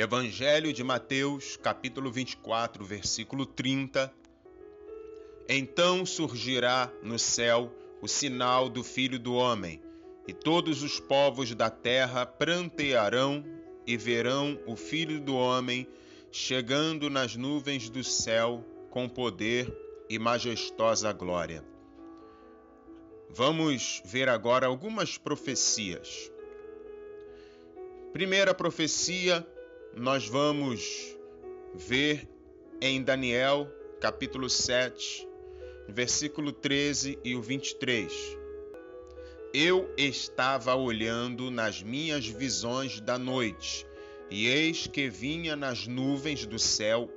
Evangelho de Mateus, capítulo 24, versículo 30. Então surgirá no céu o sinal do Filho do Homem, e todos os povos da terra prantearão e verão o Filho do Homem chegando nas nuvens do céu com poder e majestosa glória. Vamos ver agora algumas profecias. Primeira profecia, nós vamos ver em Daniel, capítulo 7, versículo 13 e o 23. Eu estava olhando nas minhas visões da noite, e eis que vinha nas nuvens do céu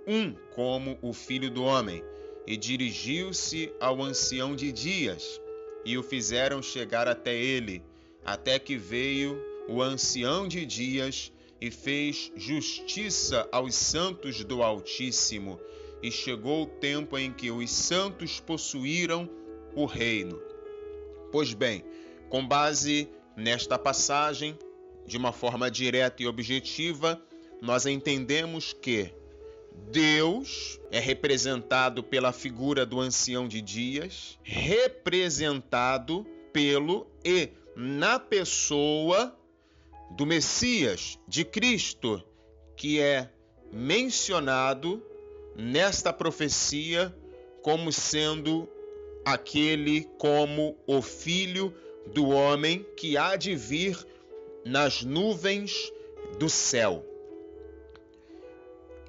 como o Filho do Homem, e dirigiu-se ao ancião de dias, e o fizeram chegar até ele, até que veio o ancião de dias e fez justiça aos santos do Altíssimo, e chegou o tempo em que os santos possuíram o reino. Pois bem, com base nesta passagem, de uma forma direta e objetiva, nós entendemos que Deus é representado pela figura do ancião de dias, representado pelo e na pessoa do Messias, de Cristo, que é mencionado nesta profecia como sendo aquele como o Filho do Homem que há de vir nas nuvens do céu.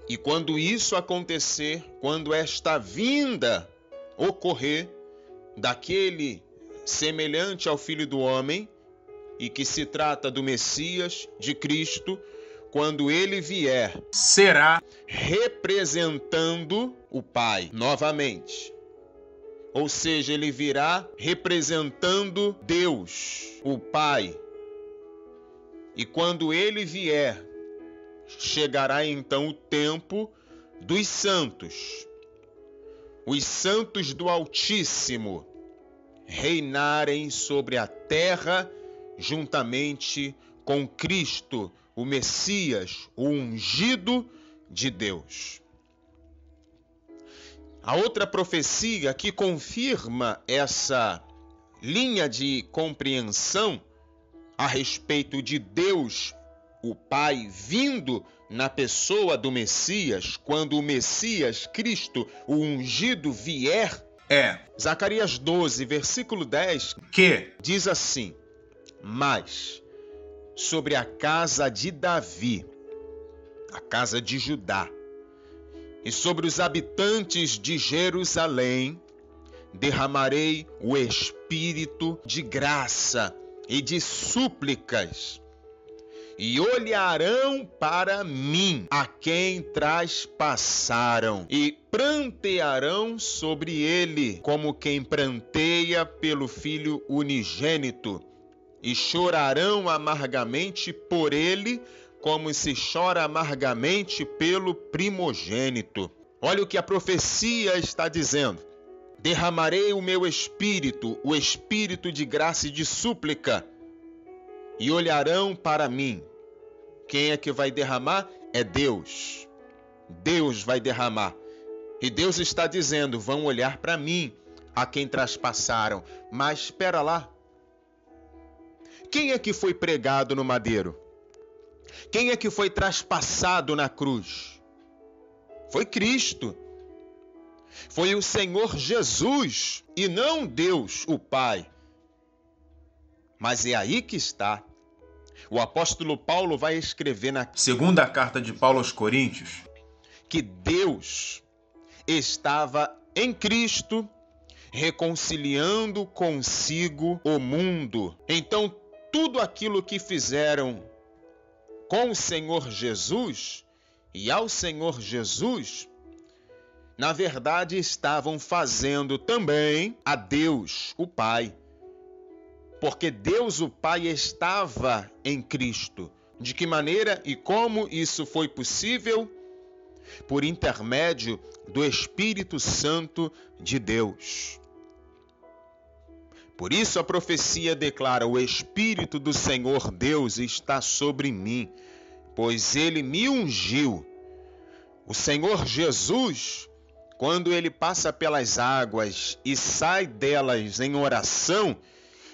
E quando isso acontecer, quando esta vinda ocorrer daquele semelhante ao Filho do Homem, e que se trata do Messias, de Cristo, quando ele vier, será representando o Pai novamente. Ou seja, ele virá representando Deus, o Pai. E quando ele vier, chegará então o tempo dos santos, os santos do Altíssimo, reinarem sobre a terra juntamente com Cristo, o Messias, o ungido de Deus. A outra profecia que confirma essa linha de compreensão a respeito de Deus, o Pai, vindo na pessoa do Messias, quando o Messias, Cristo, o ungido, vier, é Zacarias 12, versículo 10, que diz assim: mas sobre a casa de Davi, a casa de Judá, e sobre os habitantes de Jerusalém, derramarei o espírito de graça e de súplicas, e olharão para mim a quem traspassaram, e prantearão sobre ele, como quem pranteia pelo filho unigênito, e chorarão amargamente por ele, como se chora amargamente pelo primogênito. Olha o que a profecia está dizendo. Derramarei o meu espírito, o espírito de graça e de súplica, e olharão para mim. Quem é que vai derramar? É Deus. Deus vai derramar. E Deus está dizendo, vão olhar para mim, a quem traspassaram. Mas espera lá. Quem é que foi pregado no madeiro? Quem é que foi traspassado na cruz? Foi Cristo. Foi o Senhor Jesus e não Deus, o Pai. Mas é aí que está. O apóstolo Paulo vai escrever na segunda carta de Paulo aos Coríntios que Deus estava em Cristo reconciliando consigo o mundo. Então, tudo aquilo que fizeram com o Senhor Jesus e ao Senhor Jesus, na verdade, estavam fazendo também a Deus, o Pai. Porque Deus, o Pai, estava em Cristo. De que maneira e como isso foi possível? Por intermédio do Espírito Santo de Deus. Por isso a profecia declara: o Espírito do Senhor Deus está sobre mim, pois ele me ungiu. O Senhor Jesus, quando ele passa pelas águas e sai delas em oração,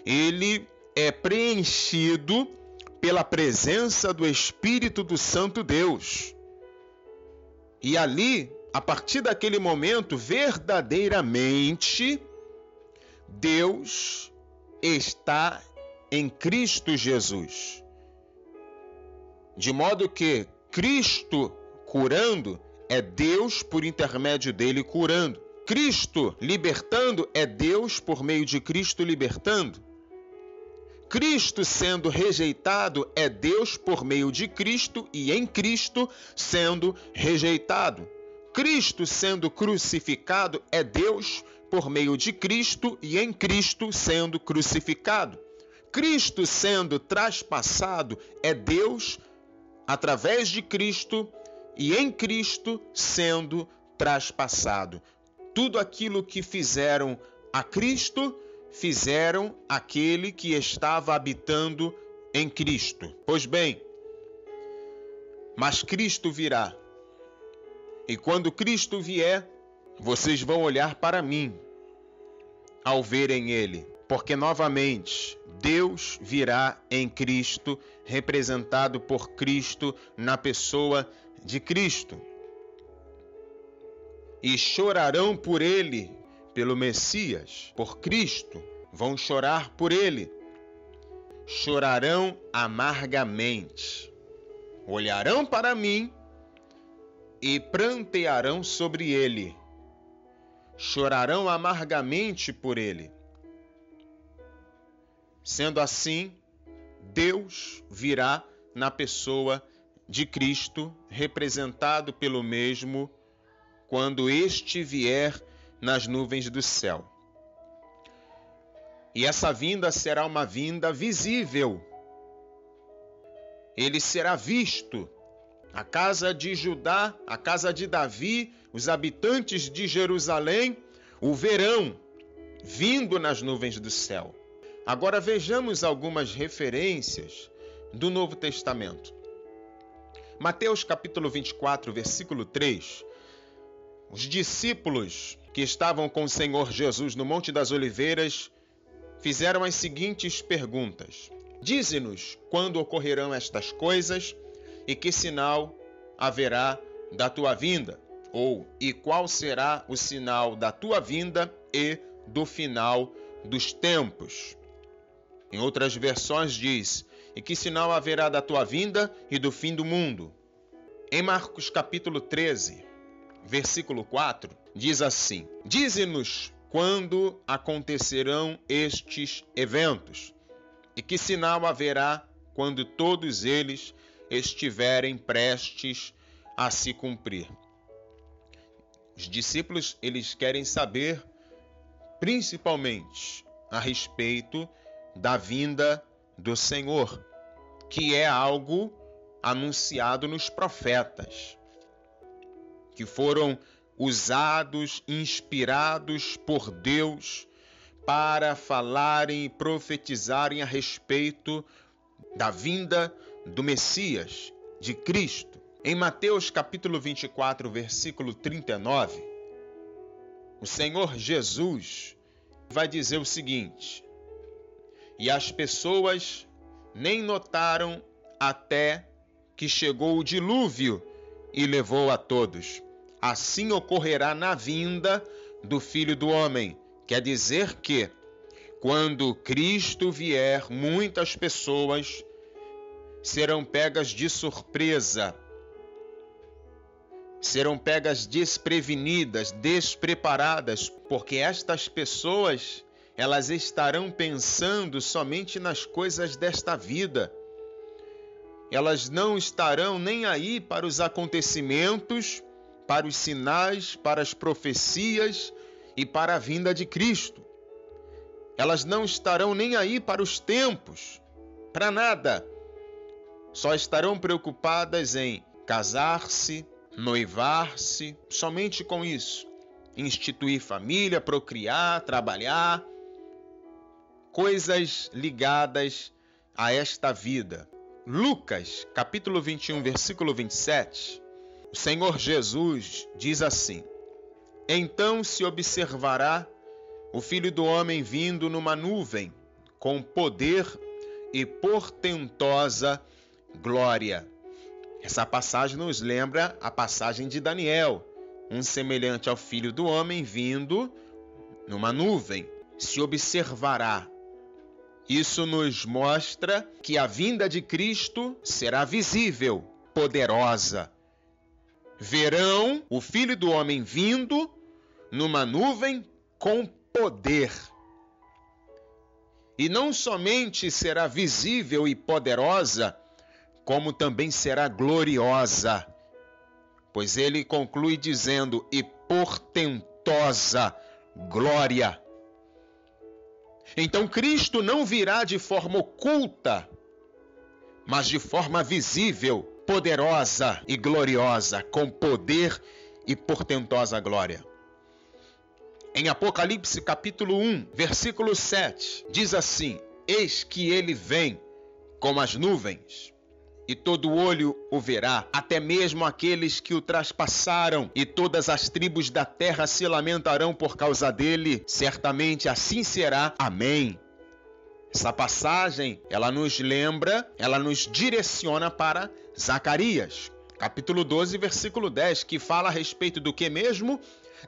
ele é preenchido pela presença do Espírito do Santo Deus. E ali, a partir daquele momento, verdadeiramente, Deus está em Cristo Jesus. De modo que Cristo curando é Deus por intermédio dele curando. Cristo libertando é Deus por meio de Cristo libertando. Cristo sendo rejeitado é Deus por meio de Cristo e em Cristo sendo rejeitado. Cristo sendo crucificado é Deus por meio de Cristo e em Cristo sendo crucificado. Cristo sendo traspassado é Deus através de Cristo e em Cristo sendo traspassado. Tudo aquilo que fizeram a Cristo, fizeram aquele que estava habitando em Cristo. Pois bem, mas Cristo virá. E quando Cristo vier, vocês vão olhar para mim ao verem ele. Porque novamente, Deus virá em Cristo, representado por Cristo na pessoa de Cristo. E chorarão por ele, pelo Messias, por Cristo, vão chorar por ele. Chorarão amargamente. Olharão para mim e prantearão sobre ele. Chorarão amargamente por ele. Sendo assim, Deus virá na pessoa de Cristo, representado pelo mesmo, quando este vier nas nuvens do céu. E essa vinda será uma vinda visível. Ele será visto. A casa de Judá, a casa de Davi, os habitantes de Jerusalém o verão vindo nas nuvens do céu. Agora vejamos algumas referências do Novo Testamento. Mateus capítulo 24, versículo 3. Os discípulos que estavam com o Senhor Jesus no Monte das Oliveiras fizeram as seguintes perguntas. Dize-nos quando ocorrerão estas coisas e que sinal haverá da tua vinda? Ou, e qual será o sinal da tua vinda e do final dos tempos? Em outras versões diz, e que sinal haverá da tua vinda e do fim do mundo? Em Marcos capítulo 13, versículo 4, diz assim, dize-nos quando acontecerão estes eventos, e que sinal haverá quando todos eles estiverem prestes a se cumprir. Os discípulos, eles querem saber, principalmente, a respeito da vinda do Senhor, que é algo anunciado nos profetas, que foram usados, inspirados por Deus para falarem e profetizarem a respeito da vinda do Messias, de Cristo. Em Mateus capítulo 24, versículo 39, o Senhor Jesus vai dizer o seguinte, e as pessoas nem notaram até que chegou o dilúvio e levou a todos. Assim ocorrerá na vinda do Filho do Homem. Quer dizer que, quando Cristo vier, muitas pessoas serão pegas de surpresa, serão pegas desprevenidas, despreparadas, porque estas pessoas, elas estarão pensando somente nas coisas desta vida. Elas não estarão nem aí para os acontecimentos, para os sinais, para as profecias e para a vinda de Cristo. Elas não estarão nem aí para os tempos, para nada. Só estarão preocupadas em casar-se, noivar-se, somente com isso. Instituir família, procriar, trabalhar, coisas ligadas a esta vida. Lucas, capítulo 21, versículo 27, o Senhor Jesus diz assim: Então se observará o Filho do Homem vindo numa nuvem, com poder e portentosa glória. Essa passagem nos lembra a passagem de Daniel, um semelhante ao Filho do Homem vindo numa nuvem. Se observará. Isso nos mostra que a vinda de Cristo será visível, poderosa. Verão o Filho do Homem vindo numa nuvem com poder. E não somente será visível e poderosa, como também será gloriosa. Pois ele conclui dizendo, e portentosa glória. Então Cristo não virá de forma oculta, mas de forma visível, poderosa e gloriosa, com poder e portentosa glória. Em Apocalipse capítulo 1, versículo 7, diz assim: Eis que ele vem como as nuvens, e todo olho o verá, até mesmo aqueles que o traspassaram, e todas as tribos da terra se lamentarão por causa dele. Certamente assim será. Amém. Essa passagem, ela nos lembra, ela nos direciona para Zacarias, capítulo 12, versículo 10, que fala a respeito do que mesmo?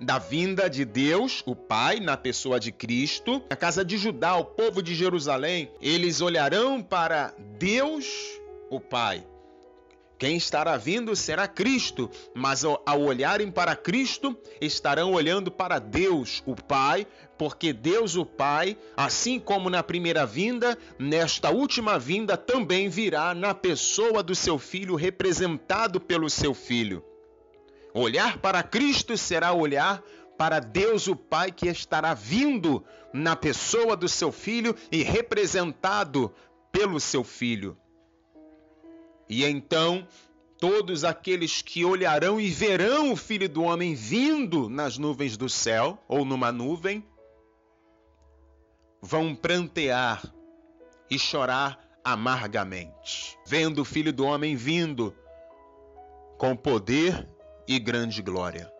Da vinda de Deus, o Pai, na pessoa de Cristo. A casa de Judá, o povo de Jerusalém, eles olharão para Deus, o Pai. Quem estará vindo será Cristo, mas ao olharem para Cristo, estarão olhando para Deus, o Pai, porque Deus, o Pai, assim como na primeira vinda, nesta última vinda também virá na pessoa do seu Filho, representado pelo seu Filho. Olhar para Cristo será olhar para Deus, o Pai, que estará vindo na pessoa do seu Filho e representado pelo seu Filho. E então, todos aqueles que olharão e verão o Filho do Homem vindo nas nuvens do céu, ou numa nuvem, vão prantear e chorar amargamente, vendo o Filho do Homem vindo com poder e grande glória.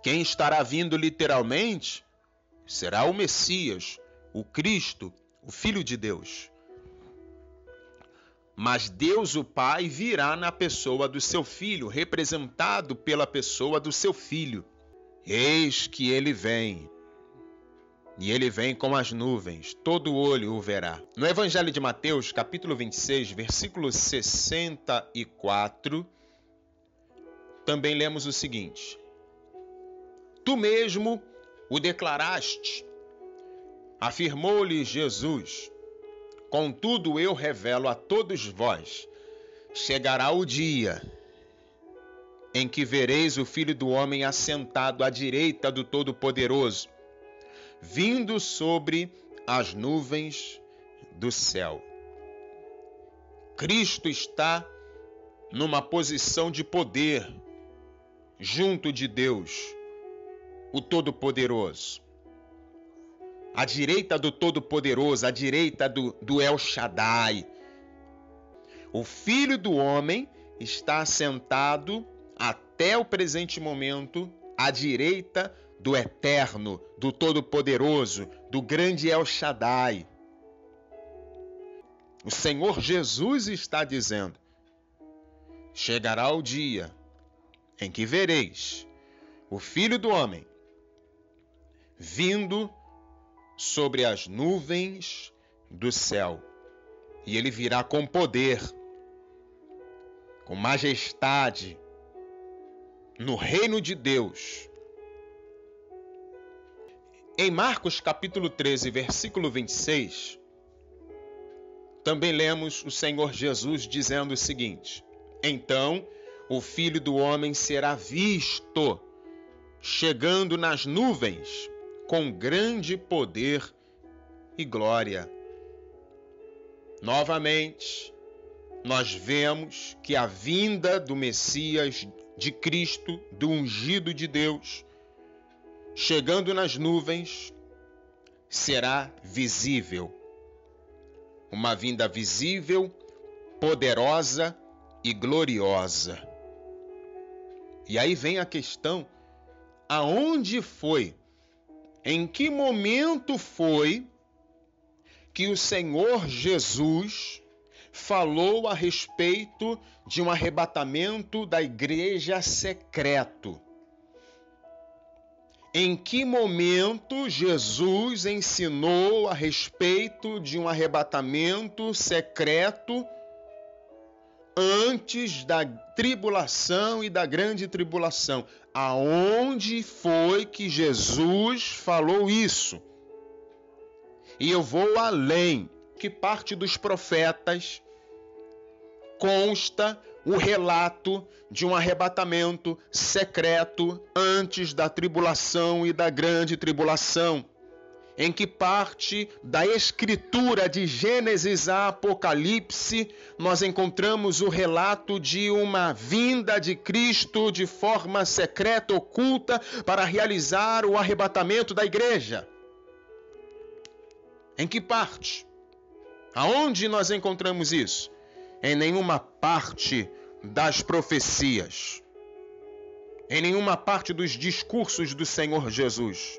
Quem estará vindo literalmente será o Messias, o Cristo, o Filho de Deus. Mas Deus, o Pai, virá na pessoa do seu Filho, representado pela pessoa do seu Filho. Eis que ele vem, e ele vem com as nuvens, todo olho o verá. No Evangelho de Mateus, capítulo 26, versículo 64, também lemos o seguinte: Tu mesmo o declaraste, afirmou-lhe Jesus. Contudo, eu revelo a todos vós, chegará o dia em que vereis o Filho do Homem assentado à direita do Todo-Poderoso, vindo sobre as nuvens do céu. Cristo está numa posição de poder, junto de Deus, o Todo-Poderoso. À direita do Todo-Poderoso, à direita do El Shaddai. O Filho do Homem está assentado até o presente momento à direita do Eterno, do Todo-Poderoso, do grande El Shaddai. O Senhor Jesus está dizendo: chegará o dia em que vereis o Filho do Homem vindo sobre as nuvens do céu. E ele virá com poder, com majestade, no reino de Deus. Em Marcos capítulo 13, versículo 26, também lemos o Senhor Jesus dizendo o seguinte: Então o Filho do Homem será visto chegando nas nuvens com grande poder e glória. Novamente, nós vemos que a vinda do Messias, de Cristo, do ungido de Deus, chegando nas nuvens, será visível, uma vinda visível, poderosa e gloriosa. E aí vem a questão: aonde foi? Em que momento foi que o Senhor Jesus falou a respeito de um arrebatamento da igreja secreto? Em que momento Jesus ensinou a respeito de um arrebatamento secreto antes da tribulação e da grande tribulação? Aonde foi que Jesus falou isso? E eu vou além, que parte dos profetas consta o relato de um arrebatamento secreto antes da tribulação e da grande tribulação, em que parte da escritura de Gênesis a Apocalipse nós encontramos o relato de uma vinda de Cristo de forma secreta, oculta, para realizar o arrebatamento da igreja. Em que parte? Aonde nós encontramos isso? Em nenhuma parte das profecias, em nenhuma parte dos discursos do Senhor Jesus.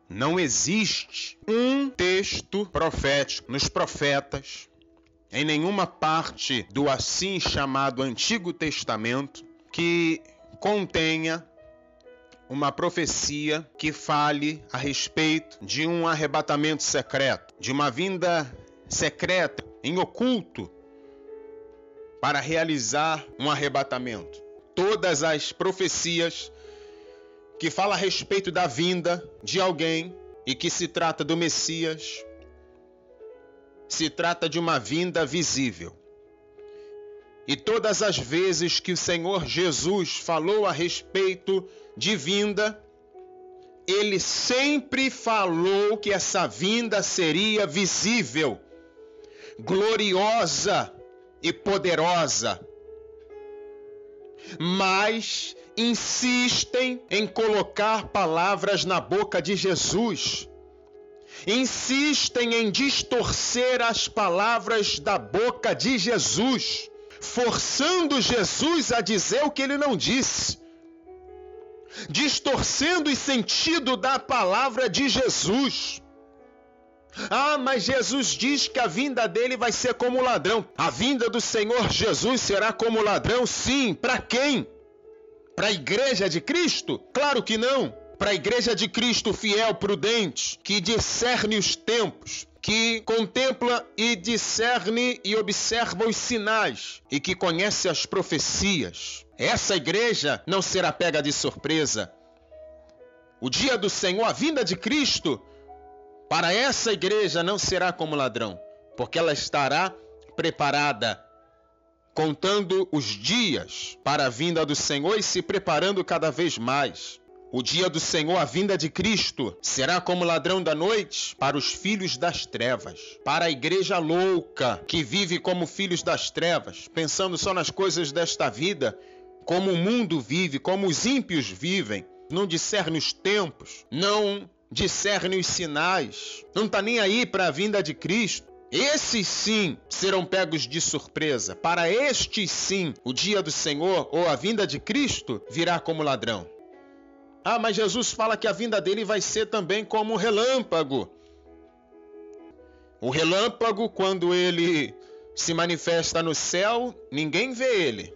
Não existe um texto profético nos profetas, em nenhuma parte do assim chamado Antigo Testamento, que contenha uma profecia que fale a respeito de um arrebatamento secreto, de uma vinda secreta, em oculto, para realizar um arrebatamento. Todas as profecias que falam a respeito da vinda de alguém e que se trata do Messias, se trata de uma vinda visível. E todas as vezes que o Senhor Jesus falou a respeito de vinda, ele sempre falou que essa vinda seria visível, gloriosa e poderosa. Mas insistem em colocar palavras na boca de Jesus. Insistem em distorcer as palavras da boca de Jesus, forçando Jesus a dizer o que ele não disse, distorcendo o sentido da palavra de Jesus. Ah, mas Jesus diz que a vinda dele vai ser como ladrão. A vinda do Senhor Jesus será como ladrão? Sim. Para quem? Para a igreja de Cristo? Claro que não. Para a igreja de Cristo fiel, prudente, que discerne os tempos, que contempla e discerne e observa os sinais e que conhece as profecias. Essa igreja não será pega de surpresa. O dia do Senhor, a vinda de Cristo, para essa igreja não será como ladrão, porque ela estará preparada, contando os dias para a vinda do Senhor e se preparando cada vez mais. O dia do Senhor, a vinda de Cristo, será como ladrão da noite para os filhos das trevas, para a igreja louca que vive como filhos das trevas, pensando só nas coisas desta vida, como o mundo vive, como os ímpios vivem, não discerne os tempos, não discerne os sinais, não está nem aí para a vinda de Cristo. Esses sim serão pegos de surpresa. Para estes sim, o dia do Senhor ou a vinda de Cristo virá como ladrão. Ah, mas Jesus fala que a vinda dele vai ser também como um relâmpago. O relâmpago, quando ele se manifesta no céu, ninguém vê ele.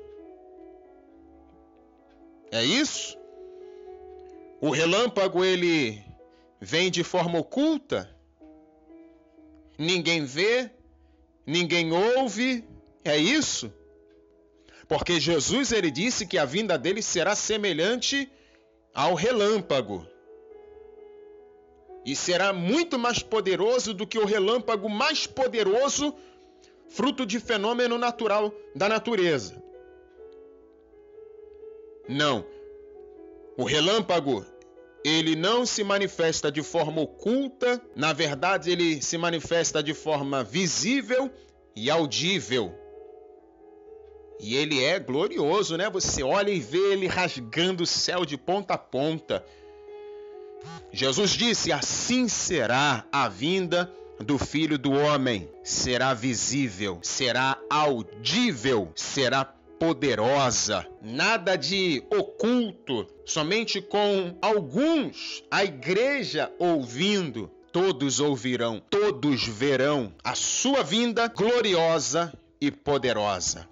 É isso? O relâmpago, ele vem de forma oculta, ninguém vê, ninguém ouve, é isso? Porque Jesus, ele disse que a vinda dele será semelhante ao relâmpago. E será muito mais poderoso do que o relâmpago mais poderoso, fruto de fenômeno natural da natureza. Não. O relâmpago, ele não se manifesta de forma oculta, na verdade ele se manifesta de forma visível e audível. E ele é glorioso, né? Você olha e vê ele rasgando o céu de ponta a ponta. Jesus disse: assim será a vinda do Filho do Homem será visível, será audível, será poderosa. Nada de oculto, somente com alguns, a igreja ouvindo. Todos ouvirão, todos verão a sua vinda gloriosa e poderosa.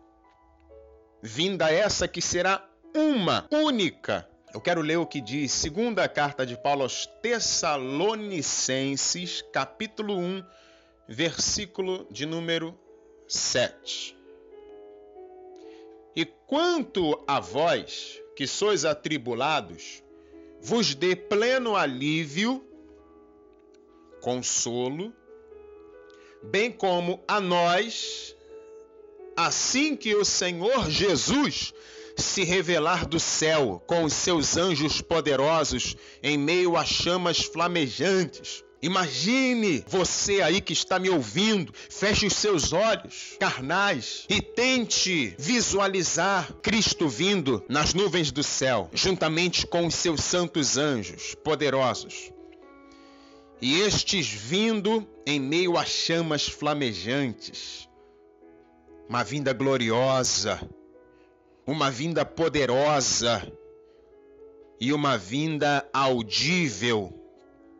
Vinda essa que será uma, única. Eu quero ler o que diz segunda carta de Paulo aos Tessalonicenses, capítulo 1, versículo de número 7. E quanto a vós, que sois atribulados, vos dê pleno alívio, consolo, bem como a nós, assim que o Senhor Jesus se revelar do céu com os seus anjos poderosos em meio a chamas flamejantes. Imagine você aí que está me ouvindo, feche os seus olhos carnais e tente visualizar Cristo vindo nas nuvens do céu, juntamente com os seus santos anjos poderosos. E estes vindo em meio a chamas flamejantes. Uma vinda gloriosa, uma vinda poderosa e uma vinda audível,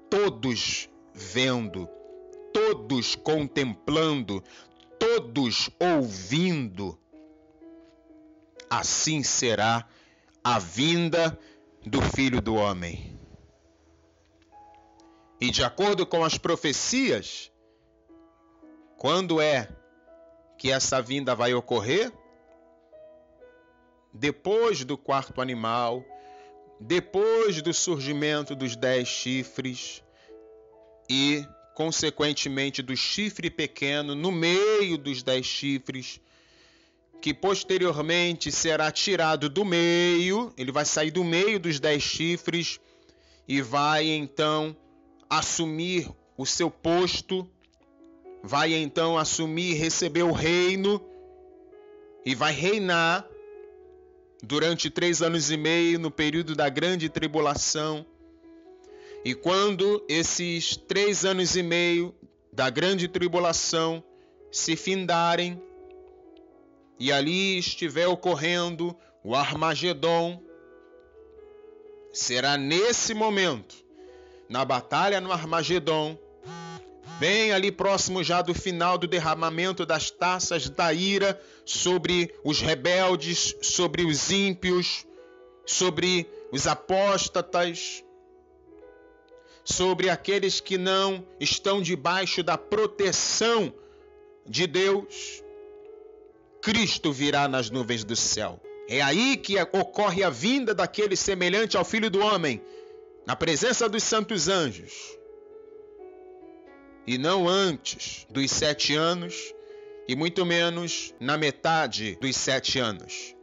todos vendo, todos contemplando, todos ouvindo. Assim será a vinda do Filho do Homem. E de acordo com as profecias, quando é que essa vinda vai ocorrer? Depois do quarto animal, depois do surgimento dos 10 chifres e, consequentemente, do chifre pequeno no meio dos 10 chifres, que posteriormente será tirado do meio, ele vai sair do meio dos 10 chifres e vai então assumir o seu posto, vai então assumir e receber o reino e vai reinar durante 3 anos e meio no período da grande tribulação. E quando esses 3 anos e meio da grande tribulação se findarem e ali estiver ocorrendo o Armagedon, será nesse momento, na batalha no Armagedon, bem ali próximo já do final do derramamento das taças da ira sobre os rebeldes, sobre os ímpios, sobre os apóstatas, sobre aqueles que não estão debaixo da proteção de Deus, Cristo virá nas nuvens do céu. É aí que ocorre a vinda daquele semelhante ao Filho do Homem, na presença dos santos anjos. E não antes dos 7 anos, e muito menos na metade dos 7 anos,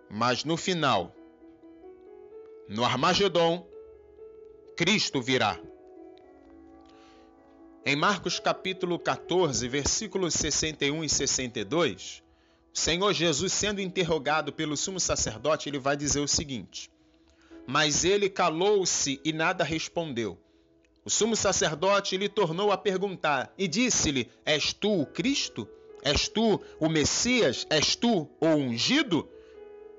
mas no final, no Armagedon, Cristo virá. Em Marcos capítulo 14, versículos 61 e 62, o Senhor Jesus, sendo interrogado pelo sumo sacerdote, ele vai dizer o seguinte: mas ele calou-se e nada respondeu. O sumo sacerdote lhe tornou a perguntar e disse-lhe: és tu o Cristo? És tu o Messias? És tu o ungido?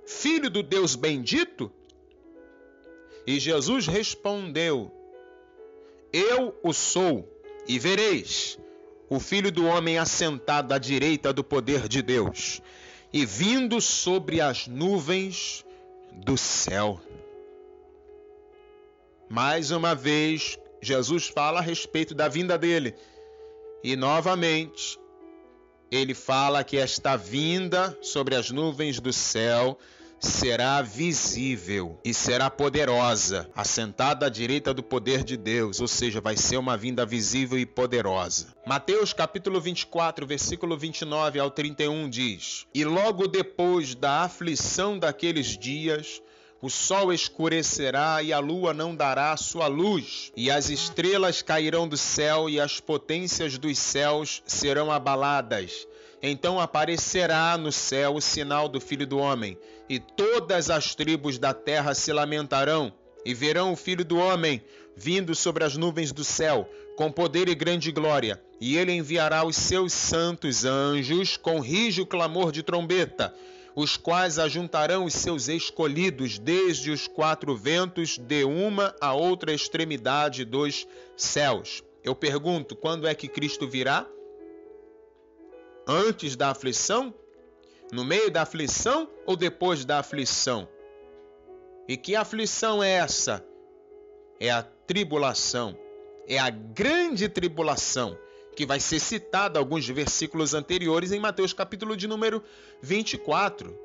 Filho do Deus bendito? E Jesus respondeu: eu o sou, e vereis o Filho do Homem assentado à direita do poder de Deus e vindo sobre as nuvens do céu. Mais uma vez, Jesus fala a respeito da vinda dele. E novamente, ele fala que esta vinda sobre as nuvens do céu será visível e será poderosa, assentada à direita do poder de Deus, ou seja, vai ser uma vinda visível e poderosa. Mateus capítulo 24, versículo 29 ao 31 diz: e logo depois da aflição daqueles dias, o sol escurecerá e a lua não dará sua luz, e as estrelas cairão do céu e as potências dos céus serão abaladas. Então aparecerá no céu o sinal do Filho do Homem, e todas as tribos da terra se lamentarão, e verão o Filho do Homem vindo sobre as nuvens do céu, com poder e grande glória, e ele enviará os seus santos anjos com rijo clamor de trombeta, os quais ajuntarão os seus escolhidos desde os quatro ventos, de uma a outra extremidade dos céus. Eu pergunto, quando é que Cristo virá? Antes da aflição? No meio da aflição ou depois da aflição? E que aflição é essa? É a tribulação. É a grande tribulação, que vai ser citada alguns versículos anteriores em Mateus capítulo de número 24.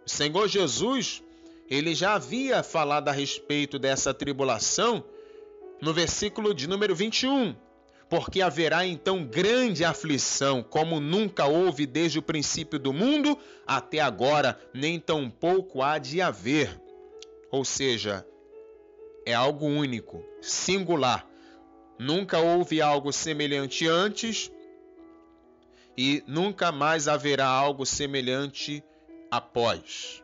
O Senhor Jesus, ele já havia falado a respeito dessa tribulação no versículo de número 21. Porque haverá então grande aflição, como nunca houve desde o princípio do mundo até agora, nem tampouco há de haver. Ou seja, é algo único, singular. Nunca houve algo semelhante antes e nunca mais haverá algo semelhante após.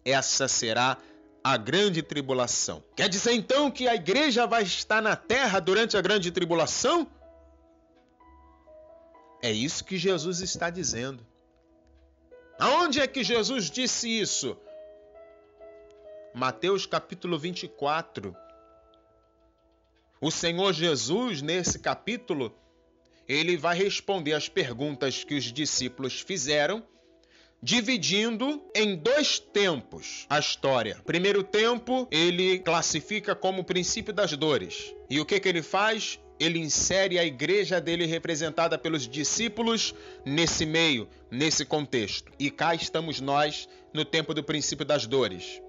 Essa será a grande tribulação. Quer dizer então que a igreja vai estar na terra durante a grande tribulação? É isso que Jesus está dizendo. Aonde é que Jesus disse isso? Mateus capítulo 24. O Senhor Jesus, nesse capítulo, ele vai responder às perguntas que os discípulos fizeram, dividindo em dois tempos a história. Primeiro tempo, ele classifica como o princípio das dores. E o que ele faz? Ele insere a igreja dele representada pelos discípulos nesse meio, nesse contexto. E cá estamos nós no tempo do princípio das dores.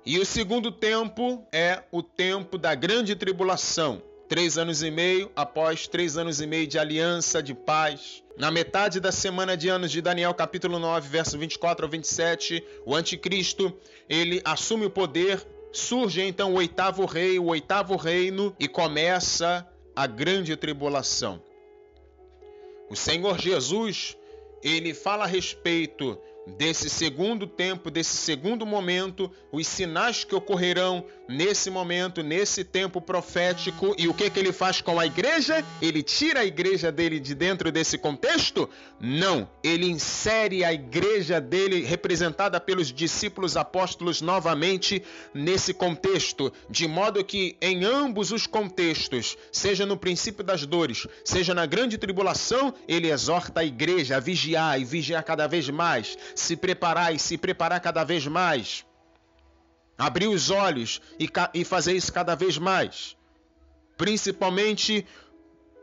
E o segundo tempo é o tempo da grande tribulação. 3 anos e meio após 3 anos e meio de aliança, de paz. Na metade da semana de anos de Daniel, capítulo 9, verso 24 ao 27, o anticristo, ele assume o poder, surge então o oitavo rei, o oitavo reino, e começa a grande tribulação. O Senhor Jesus, ele fala a respeito desse segundo tempo, desse segundo momento, os sinais que ocorrerão nesse momento, nesse tempo profético. E o que ele faz com a igreja? Ele tira a igreja dele de dentro desse contexto? Não, ele insere a igreja dele, representada pelos discípulos apóstolos, novamente nesse contexto, de modo que em ambos os contextos, seja no princípio das dores, seja na grande tribulação, ele exorta a igreja a vigiar e vigiar cada vez mais, se preparar e se preparar cada vez mais, abrir os olhos e fazer isso cada vez mais, principalmente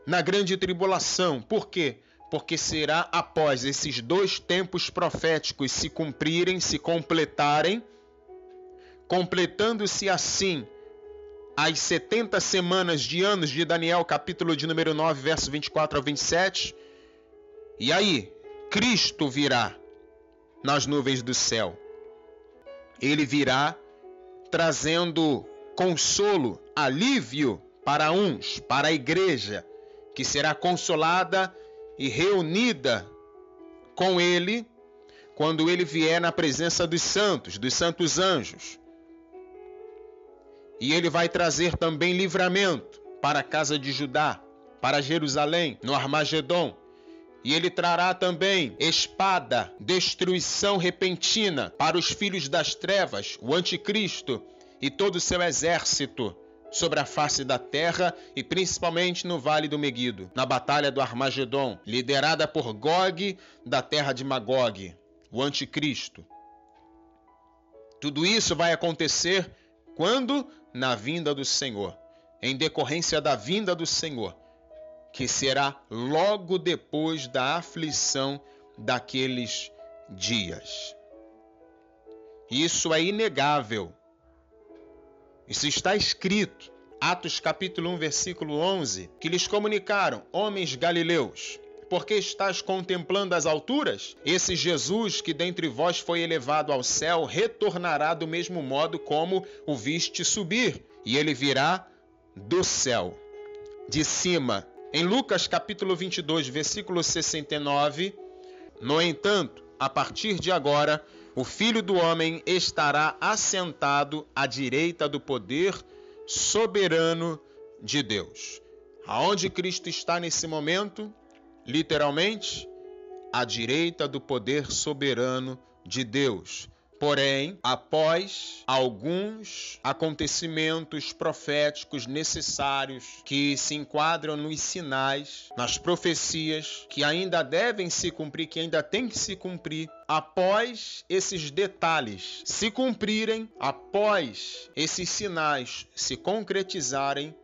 na grande tribulação. Por quê? Porque será após esses dois tempos proféticos se cumprirem, se completarem, completando-se assim as 70 semanas de anos de Daniel, capítulo de número 9, verso 24 ao 27, e aí Cristo virá nas nuvens do céu. Ele virá trazendo consolo, alívio para uns, para a igreja, que será consolada e reunida com ele quando ele vier na presença dos santos anjos. E ele vai trazer também livramento para a casa de Judá, para Jerusalém, no Armagedon. E ele trará também espada, destruição repentina para os filhos das trevas, o anticristo e todo o seu exército sobre a face da terra e principalmente no vale do Meguido, na batalha do Armagedon, liderada por Gog da terra de Magog, o anticristo. Tudo isso vai acontecer quando? Na vinda do Senhor, em decorrência da vinda do Senhor, que será logo depois da aflição daqueles dias. Isso é inegável. Isso está escrito. Atos capítulo 1, versículo 11, que lhes comunicaram: homens galileus, por que estáis contemplando as alturas? Esse Jesus que dentre vós foi elevado ao céu retornará do mesmo modo como o viste subir, e ele virá do céu, de cima. Em Lucas capítulo 22, versículo 69, no entanto, a partir de agora, o Filho do Homem estará assentado à direita do poder soberano de Deus. Aonde Cristo está nesse momento? Literalmente, à direita do poder soberano de Deus. Porém, após alguns acontecimentos proféticos necessários que se enquadram nos sinais, nas profecias que ainda devem se cumprir, que ainda têm que se cumprir, após esses detalhes se cumprirem, após esses sinais se concretizarem,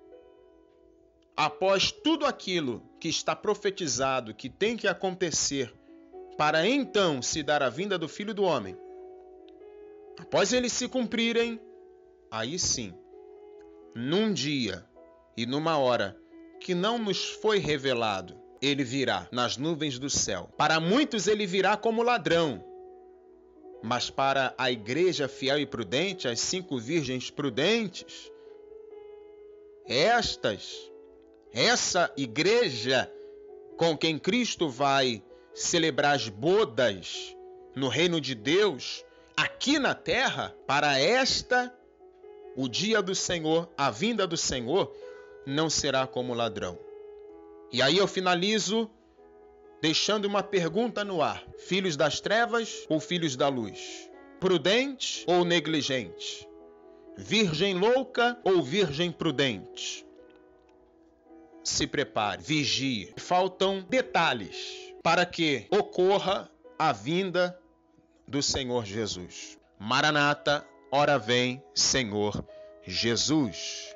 após tudo aquilo que está profetizado, que tem que acontecer, para então se dar a vinda do Filho do Homem, após eles se cumprirem, aí sim, num dia e numa hora que não nos foi revelado, ele virá nas nuvens do céu. Para muitos ele virá como ladrão, mas para a igreja fiel e prudente, as 5 virgens prudentes, essa igreja com quem Cristo vai celebrar as bodas no reino de Deus, aqui na terra, para esta, o dia do Senhor, a vinda do Senhor, não será como ladrão. E aí eu finalizo deixando uma pergunta no ar. Filhos das trevas ou filhos da luz? Prudente ou negligente? Virgem louca ou virgem prudente? Se prepare, vigie. Faltam detalhes para que ocorra a vinda do Senhor Jesus. Maranata, ora vem, Senhor Jesus.